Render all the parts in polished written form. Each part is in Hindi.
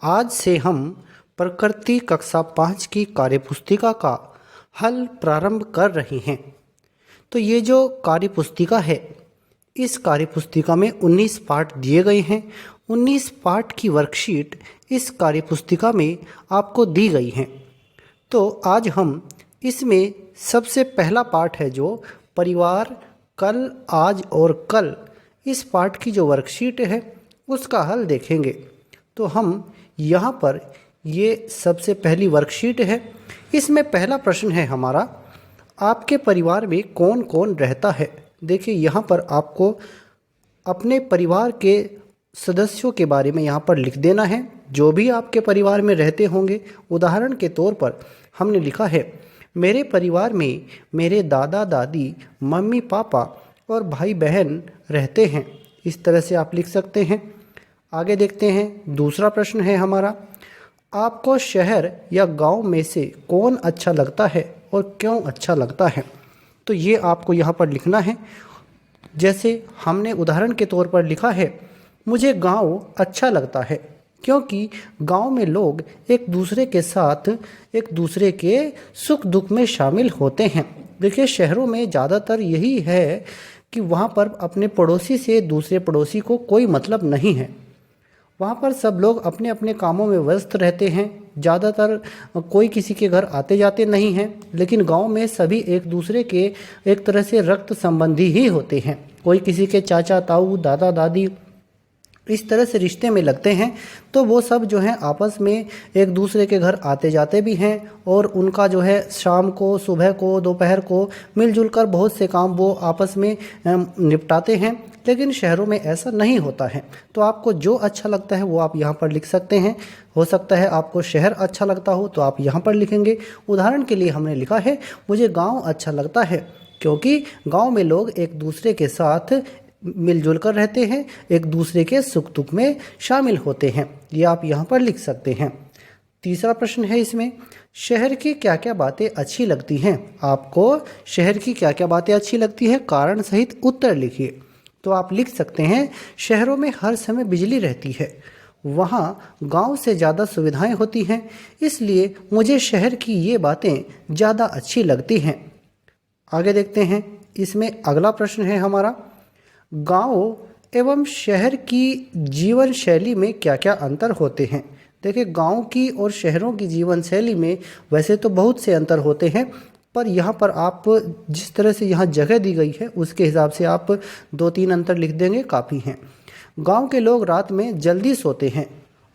आज से हम प्रकृति कक्षा 5 की कार्यपुस्तिका का हल प्रारंभ कर रहे हैं। तो ये जो कार्यपुस्तिका है, इस कार्यपुस्तिका में 19 पाठ दिए गए हैं। 19 पाठ की वर्कशीट इस कार्यपुस्तिका में आपको दी गई हैं। तो आज हम इसमें सबसे पहला पाठ है जो परिवार कल, आज और कल, इस पाठ की जो वर्कशीट है उसका हल देखेंगे। तो हम यहाँ पर ये सबसे पहली वर्कशीट है। इसमें पहला प्रश्न है हमारा, आपके परिवार में कौन कौन रहता है। देखिए यहाँ पर आपको अपने परिवार के सदस्यों के बारे में यहाँ पर लिख देना है, जो भी आपके परिवार में रहते होंगे। उदाहरण के तौर पर हमने लिखा है, मेरे परिवार में मेरे दादा दादी, मम्मी पापा और भाई बहन रहते हैं। इस तरह से आप लिख सकते हैं। आगे देखते हैं, दूसरा प्रश्न है हमारा, आपको शहर या गांव में से कौन अच्छा लगता है और क्यों अच्छा लगता है। तो ये आपको यहाँ पर लिखना है। जैसे हमने उदाहरण के तौर पर लिखा है, मुझे गांव अच्छा लगता है क्योंकि गांव में लोग एक दूसरे के साथ एक दूसरे के सुख दुख में शामिल होते हैं। देखिए शहरों में ज़्यादातर यही है कि वहाँ पर अपने पड़ोसी से दूसरे पड़ोसी को कोई मतलब नहीं है। वहाँ पर सब लोग अपने अपने कामों में व्यस्त रहते हैं। ज़्यादातर कोई किसी के घर आते जाते नहीं हैं। लेकिन गांव में सभी एक दूसरे के एक तरह से रक्त संबंधी ही होते हैं। कोई किसी के चाचा ताऊ, दादा दादी, इस तरह से रिश्ते में लगते हैं। तो वो सब जो है आपस में एक दूसरे के घर आते जाते भी हैं और उनका जो है शाम को, सुबह को, दोपहर को मिलजुल कर बहुत से काम वो आपस में निपटाते हैं। लेकिन शहरों में ऐसा नहीं होता है। तो आपको जो अच्छा लगता है वो आप यहाँ पर लिख सकते हैं। हो सकता है आपको शहर अच्छा लगता हो तो आप यहाँ पर लिखेंगे। उदाहरण के लिए हमने लिखा है, मुझे गांव अच्छा लगता है क्योंकि गांव में लोग एक दूसरे के साथ मिलजुल कर रहते हैं, एक दूसरे के सुख दुख में शामिल होते हैं। ये आप यहाँ पर लिख सकते हैं। तीसरा प्रश्न है इसमें, शहर की क्या क्या बातें अच्छी लगती हैं। आपको शहर की क्या क्या बातें अच्छी लगती है, कारण सहित उत्तर लिखिए। तो आप लिख सकते हैं, शहरों में हर समय बिजली रहती है, वहाँ गांव से ज़्यादा सुविधाएं होती हैं, इसलिए मुझे शहर की ये बातें ज़्यादा अच्छी लगती हैं। आगे देखते हैं, इसमें अगला प्रश्न है हमारा, गांव एवं शहर की जीवन शैली में क्या क्या अंतर होते हैं। देखिए गांव की और शहरों की जीवन शैली में वैसे तो बहुत से अंतर होते हैं, पर यहाँ पर आप जिस तरह से यहाँ जगह दी गई है उसके हिसाब से आप 2-3 अंतर लिख देंगे, काफ़ी हैं। गांव के लोग रात में जल्दी सोते हैं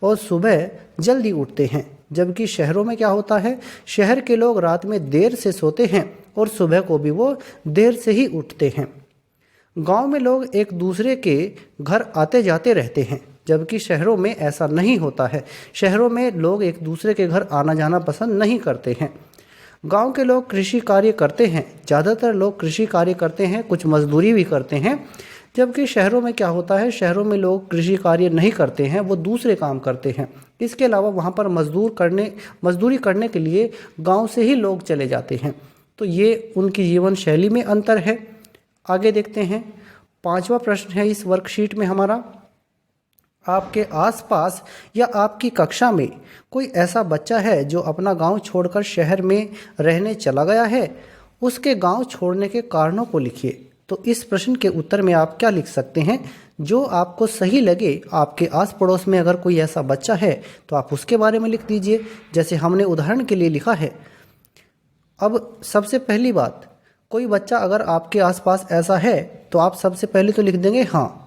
और सुबह जल्दी उठते हैं, जबकि शहरों में क्या होता है, शहर के लोग रात में देर से सोते हैं और सुबह को भी वो देर से ही उठते हैं। गांव में लोग एक दूसरे के घर आते जाते रहते हैं, जबकि शहरों में ऐसा नहीं होता है। शहरों में लोग एक दूसरे के घर आना जाना पसंद नहीं करते हैं। गांव के लोग कृषि कार्य करते हैं, ज़्यादातर लोग कृषि कार्य करते हैं, कुछ मजदूरी भी करते हैं। जबकि शहरों में क्या होता है, शहरों में लोग कृषि कार्य नहीं करते हैं, वो दूसरे काम करते हैं। इसके अलावा वहाँ पर मजदूरी करने के लिए गांव से ही लोग चले जाते हैं। तो ये उनकी जीवन शैली में अंतर है। आगे देखते हैं, पांचवा प्रश्न है इस वर्कशीट में हमारा, आपके आसपास या आपकी कक्षा में कोई ऐसा बच्चा है जो अपना गांव छोड़कर शहर में रहने चला गया है, उसके गांव छोड़ने के कारणों को लिखिए। तो इस प्रश्न के उत्तर में आप क्या लिख सकते हैं, जो आपको सही लगे। आपके आस पड़ोस में अगर कोई ऐसा बच्चा है तो आप उसके बारे में लिख दीजिए। जैसे हमने उदाहरण के लिए लिखा है, अब सबसे पहली बात, कोई बच्चा अगर आपके आसपास ऐसा है तो आप सबसे पहले तो लिख देंगे हाँ,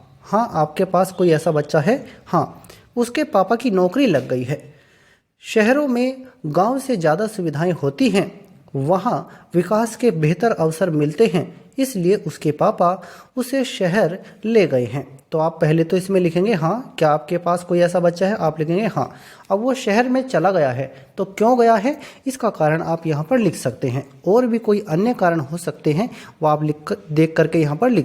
आपके पास कोई ऐसा बच्चा है, हाँ, उसके पापा की नौकरी लग गई है। शहरों में गांव से ज़्यादा सुविधाएं होती हैं, वहाँ विकास के बेहतर अवसर मिलते हैं, इसलिए उसके पापा उसे शहर ले गए हैं। तो आप पहले तो इसमें लिखेंगे हाँ, क्या आपके पास कोई ऐसा बच्चा है, आप लिखेंगे हाँ। अब वो शहर में चला गया है तो क्यों गया है, इसका कारण आप यहाँ पर लिख सकते हैं। और भी कोई अन्य कारण हो सकते हैं, वो आप देख करके यहाँ पर लिख